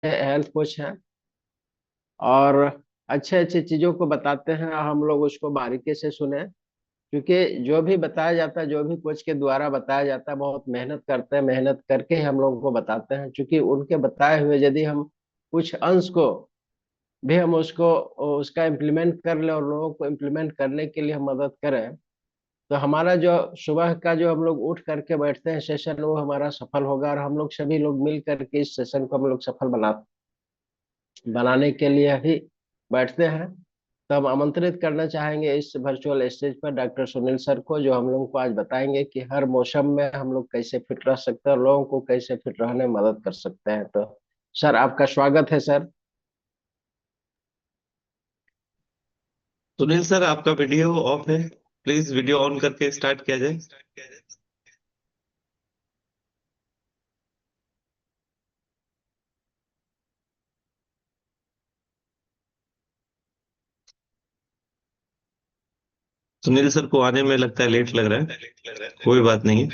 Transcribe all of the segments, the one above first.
Health coach हैं और अच्छे अच्छे चीजों को बताते हैं, हम लोग उसको बारीकी से सुने। क्योंकि जो भी बताया जाता है, जो भी कोच के द्वारा बताया जाता है, बहुत मेहनत करते हैं, मेहनत करके ही हम लोगों को बताते हैं। क्योंकि उनके बताए हुए यदि हम कुछ अंश को भी हम उसको उसका इम्प्लीमेंट कर ले और लोगों को इम्प्लीमेंट करने के लिए हम मदद करें, तो हमारा जो सुबह का जो हम लोग उठ करके बैठते हैं सेशन, वो हमारा सफल होगा। और हम लोग सभी लोग मिल करके इस सेशन को हम लोग सफल बनाने के लिए ही बैठते हैं। तो हम आमंत्रित करना चाहेंगे इस वर्चुअल स्टेज पर डॉक्टर सुनील सर को, जो हम लोग को आज बताएंगे कि हर मौसम में हम लोग कैसे फिट रह सकते हैं और लोगों को कैसे फिट रहने में मदद कर सकते हैं। तो सर, आपका स्वागत है सर। सुनील सर, आपका वीडियो ऑफ है। प्लीज वीडियो ऑन करके स्टार्ट किया जाए। सुनील सर को आने में लगता है लेट लग रहा है। कोई बात नहीं।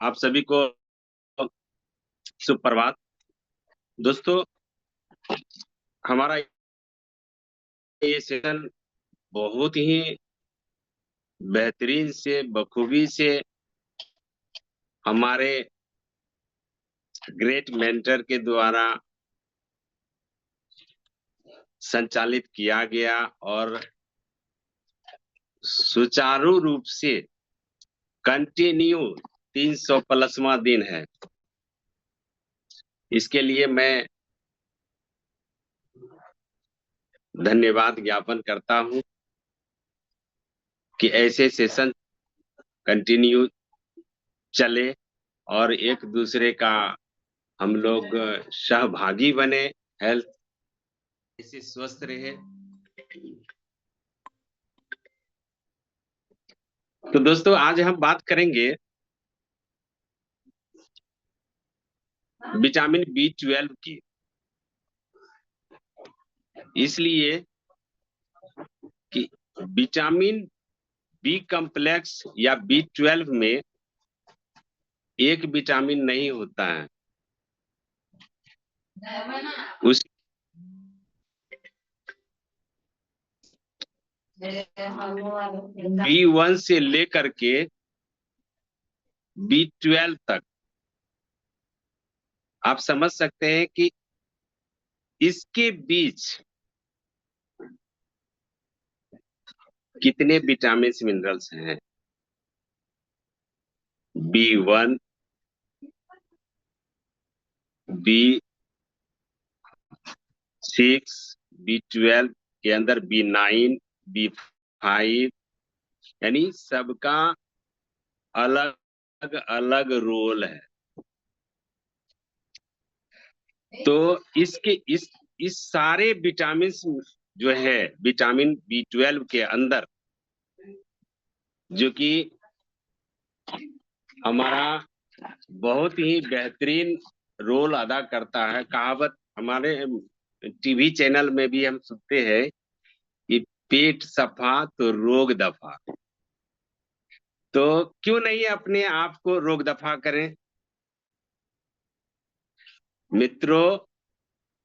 आप सभी को सुप्रभात। दोस्तों, हमारा ये सेशन बहुत ही बेहतरीन से बखूबी से हमारे ग्रेट मेंटर के द्वारा संचालित किया गया और सुचारू रूप से कंटिन्यू 300 प्लसवां दिन है। इसके लिए मैं धन्यवाद ज्ञापन करता हूं कि ऐसे सेशन कंटिन्यू चले और एक दूसरे का हम लोग सहभागी बने, हेल्थ ऐसे स्वस्थ रहे। तो दोस्तों, आज हम बात करेंगे विटामिन B12 की। इसलिए कि विटामिन बी कॉम्प्लेक्स या B12 में एक विटामिन नहीं होता है। उस B1 से लेकर के B12 तक आप समझ सकते हैं कि इसके बीच कितने विटामिन मिनरल्स हैं। B1, B6, B12 के अंदर B9, B5, यानी सबका अलग अलग रोल है। तो इसके इस सारे विटामिन जो है विटामिन B12 के अंदर, जो कि हमारा बहुत ही बेहतरीन रोल अदा करता है। कहावत हमारे टीवी चैनल में भी हम सुनते हैं कि पेट सफा तो रोग दफा। तो क्यों नहीं अपने आप को रोग दफा करें। मित्रों,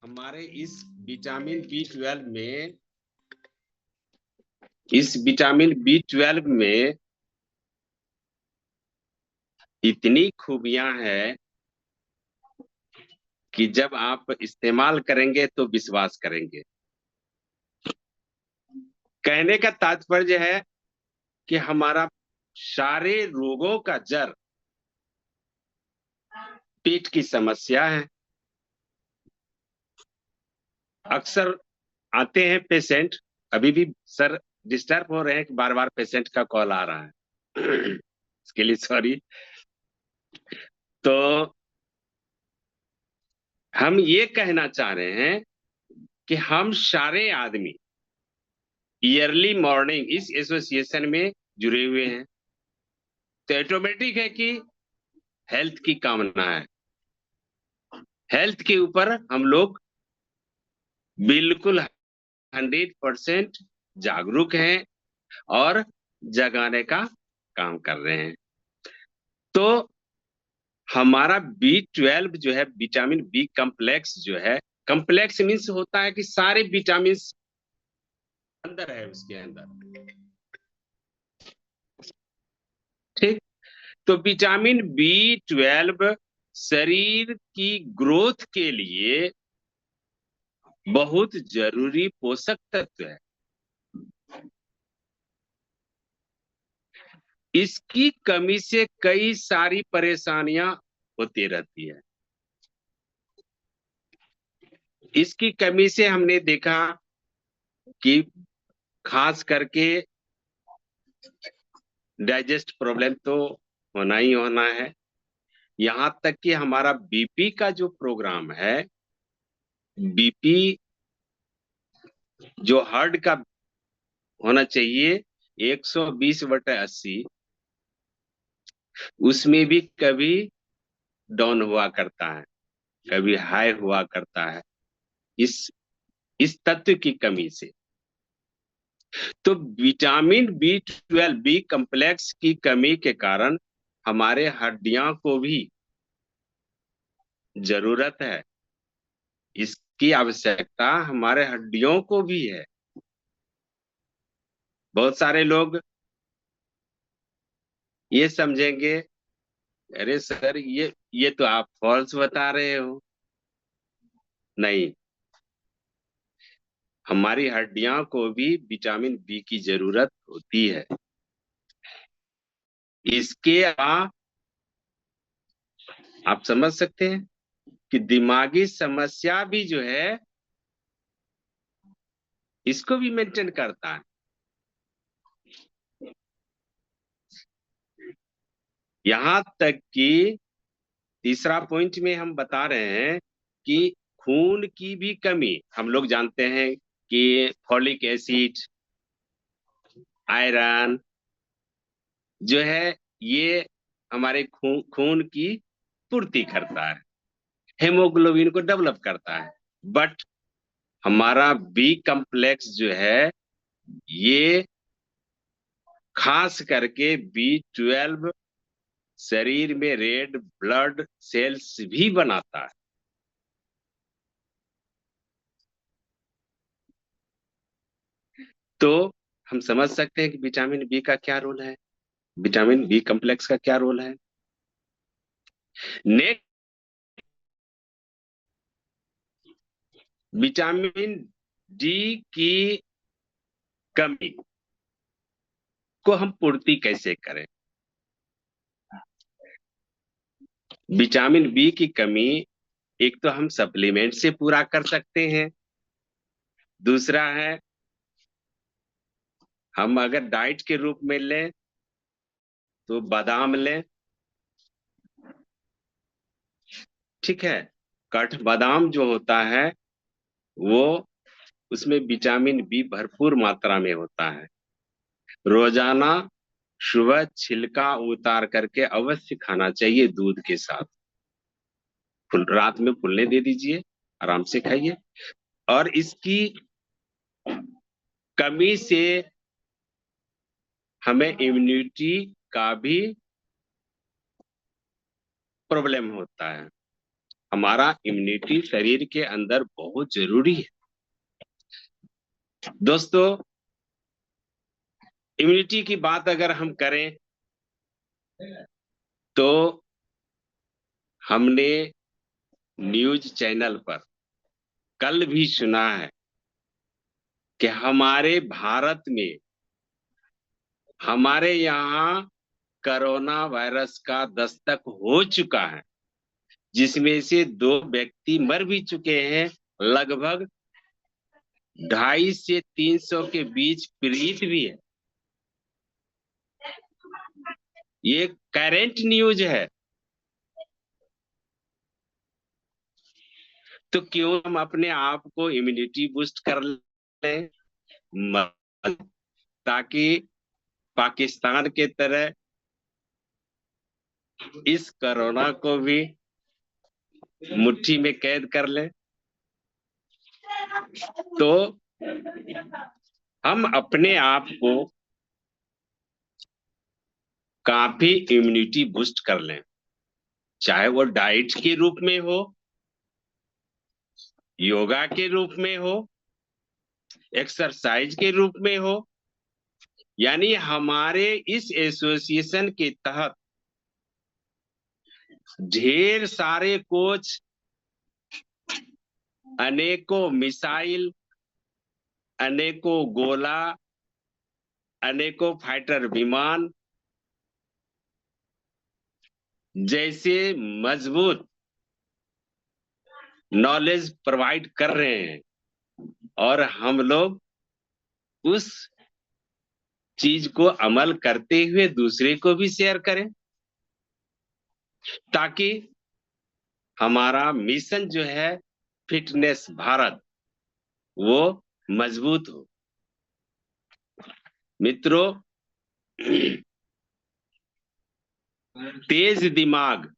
हमारे इस विटामिन B12 में इतनी खूबियां हैं कि जब आप इस्तेमाल करेंगे तो विश्वास करेंगे। कहने का तात्पर्य है कि हमारा सारे रोगों का जड़ पेट की समस्या है। अक्सर आते हैं पेशेंट, अभी भी सर डिस्टर्ब हो रहे हैं कि बार बार पेशेंट का कॉल आ रहा है इसके लिए सॉरी। तो हम ये कहना चाह रहे हैं कि हम सारे आदमी ईयरली मॉर्निंग इस एसोसिएशन में जुड़े हुए हैं। तो ऑटोमेटिक है कि हेल्थ की कामना है। हेल्थ के ऊपर हम लोग बिल्कुल 100% जागरूक हैं और जगाने का काम कर रहे हैं। तो हमारा B12 जो है, विटामिन बी कम्प्लेक्स जो है, कम्प्लेक्स मीन्स होता है कि सारे विटामिन अंदर है उसके अंदर, ठीक। तो विटामिन B12 शरीर की ग्रोथ के लिए बहुत जरूरी पोषक तत्व है। इसकी कमी से कई सारी परेशानियां होती रहती है। इसकी कमी से हमने देखा कि खास करके डाइजेस्ट प्रॉब्लम तो होना ही होना है। यहां तक कि हमारा बीपी का जो प्रोग्राम है, बीपी जो हार्ट का होना चाहिए 120/80, उसमें भी कभी डाउन हुआ करता है, कभी हाई हुआ करता है, इस इस तत्व की कमी से। तो विटामिन B12 बी कम्प्लेक्स की कमी के कारण हमारे हड्डियां को भी जरूरत है, इसकी आवश्यकता हमारे हड्डियों को भी है। बहुत सारे लोग ये समझेंगे, अरे सर ये तो आप फॉल्स बता रहे हो। नहीं, हमारी हड्डियां को भी विटामिन बी की जरूरत होती है। इसके अलावा आप समझ सकते हैं कि दिमागी समस्या भी जो है, इसको भी मेंटेन करता है। यहां तक कि तीसरा पॉइंट में हम बता रहे हैं कि खून की भी कमी, हम लोग जानते हैं कि फॉलिक एसिड, आयरन जो है, ये हमारे खून की पूर्ति करता है, हेमोग्लोबिन को डेवलप करता है। बट हमारा बी कम्प्लेक्स जो है, ये खास करके B12 शरीर में रेड ब्लड सेल्स भी बनाता है। तो हम समझ सकते हैं कि विटामिन बी का क्या रोल है, विटामिन बी कम्प्लेक्स का क्या रोल है। नेक्स्ट, विटामिन डी की कमी को हम पूर्ति कैसे करें। विटामिन बी की कमी एक तो हम सप्लीमेंट से पूरा कर सकते हैं, दूसरा है हम अगर डाइट के रूप में लें तो बादाम लें, ठीक है। कठ बादाम जो होता है वो, उसमें विटामिन बी भरपूर मात्रा में होता है। रोजाना सुबह छिलका उतार करके अवश्य खाना चाहिए दूध के साथ। रात में फूलने दे दीजिए, आराम से खाइए। और इसकी कमी से हमें इम्यूनिटी का भी प्रॉब्लम होता है। हमारा इम्यूनिटी शरीर के अंदर बहुत जरूरी है। दोस्तों, इम्यूनिटी की बात अगर हम करें तो हमने न्यूज चैनल पर कल भी सुना है कि हमारे भारत में, हमारे यहाँ कोरोना वायरस का दस्तक हो चुका है, जिसमें से 2 व्यक्ति मर भी चुके हैं। लगभग 250 से 300 के बीच पीड़ित भी है। ये करंट न्यूज है। तो क्यों हम अपने आप को इम्यूनिटी बूस्ट कर लें, ताकि पाकिस्तान के तरह इस कोरोना को भी मुट्ठी में कैद कर लें। तो हम अपने आप को काफी इम्यूनिटी बूस्ट कर लें, चाहे वो डाइट के रूप में हो, योगा के रूप में हो, एक्सरसाइज के रूप में हो। यानी हमारे इस एसोसिएशन के तहत ढेर सारे कोच, अनेकों मिसाइल, अनेकों गोला, अनेकों फाइटर विमान जैसे मजबूत नॉलेज प्रोवाइड कर रहे हैं, और हम लोग उस चीज को अमल करते हुए दूसरे को भी शेयर करें, ताकि हमारा मिशन जो है फिटनेस भारत, वो मजबूत हो। मित्रों, तेज दिमाग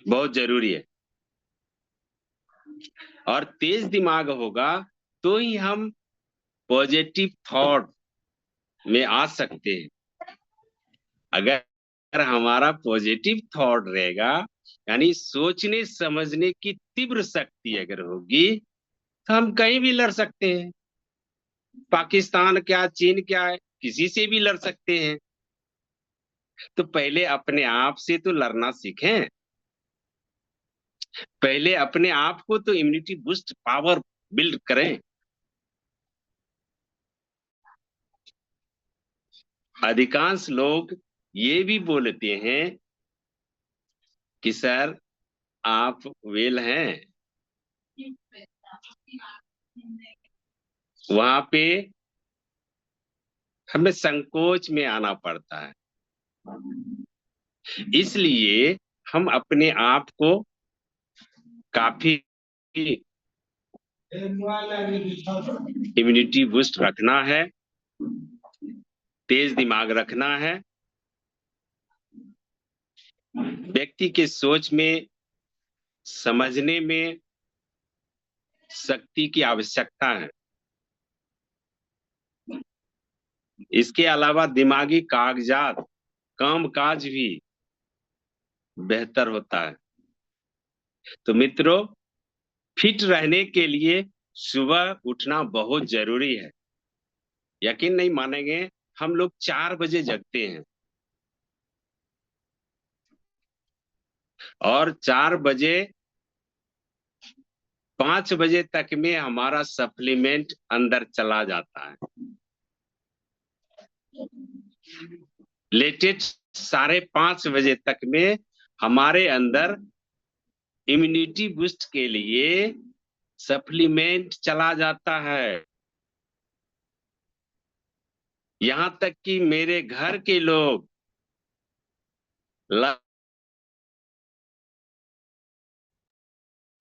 बहुत जरूरी है, और तेज दिमाग होगा तो ही हम पॉजिटिव थॉट में आ सकते हैं। अगर हमारा पॉजिटिव थॉट रहेगा, यानी सोचने समझने की तीव्र शक्ति अगर होगी, तो हम कहीं भी लड़ सकते हैं। पाकिस्तान क्या, चीन क्या है, किसी से भी लड़ सकते हैं। तो पहले अपने आप से तो लड़ना सीखें, पहले अपने आप को तो इम्यूनिटी बूस्ट पावर बिल्ड करें। अधिकांश लोग ये भी बोलते हैं कि सर आप वेल हैं, वहां पे हमें संकोच में आना पड़ता है। इसलिए हम अपने आप को काफी इम्यूनिटी बूस्ट रखना है, तेज दिमाग रखना है। व्यक्ति के सोच में, समझने में शक्ति की आवश्यकता है। इसके अलावा दिमागी कागजात, कामकाज भी बेहतर होता है। तो मित्रों, फिट रहने के लिए सुबह उठना बहुत जरूरी है। यकीन नहीं मानेंगे, हम लोग 4 बजे जगते हैं, और 4 बजे 5 बजे तक में हमारा सप्लीमेंट अंदर चला जाता है। लेटेस्ट 5:30 बजे तक में हमारे अंदर इम्यूनिटी बूस्ट के लिए सप्लीमेंट चला जाता है। यहां तक कि मेरे घर के लोग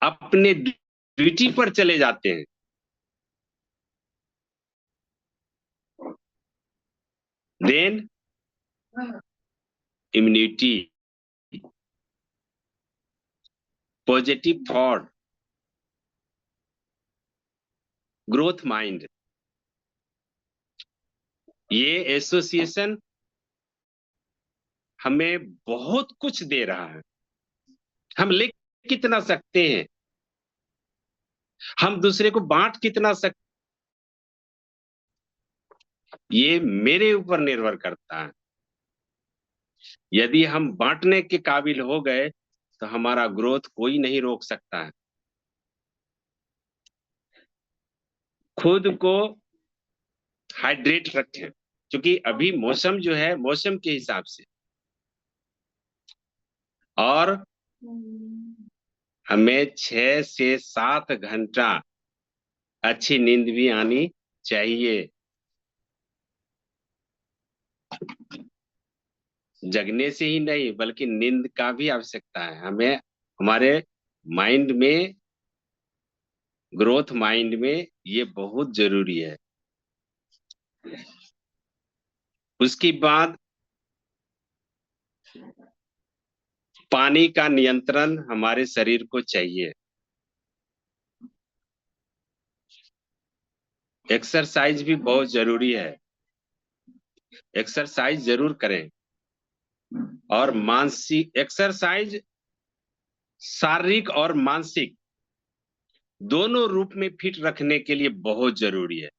अपने ड्यूटी पर चले जाते हैं। Then immunity, positive thought, growth mind, ये एसोसिएशन हमें बहुत कुछ दे रहा है। हम ले कितना सकते हैं, हम दूसरे को बांट कितना सकते, ये मेरे ऊपर निर्भर करता है। यदि हम बांटने के काबिल हो गए, तो हमारा ग्रोथ कोई नहीं रोक सकता है। खुद को हाइड्रेट रखें, क्योंकि अभी मौसम जो है, मौसम के हिसाब से, और हमें 6 से 7 घंटा अच्छी नींद भी आनी चाहिए। जगने से ही नहीं, बल्कि नींद का भी आवश्यकता है हमें। हमारे माइंड में, ग्रोथ माइंड में, ये बहुत जरूरी है। उसके बाद पानी का नियंत्रण हमारे शरीर को चाहिए। एक्सरसाइज भी बहुत जरूरी है। एक्सरसाइज जरूर करें। और मानसिक एक्सरसाइज शारीरिक और मानसिक दोनों रूप में फिट रखने के लिए बहुत जरूरी है।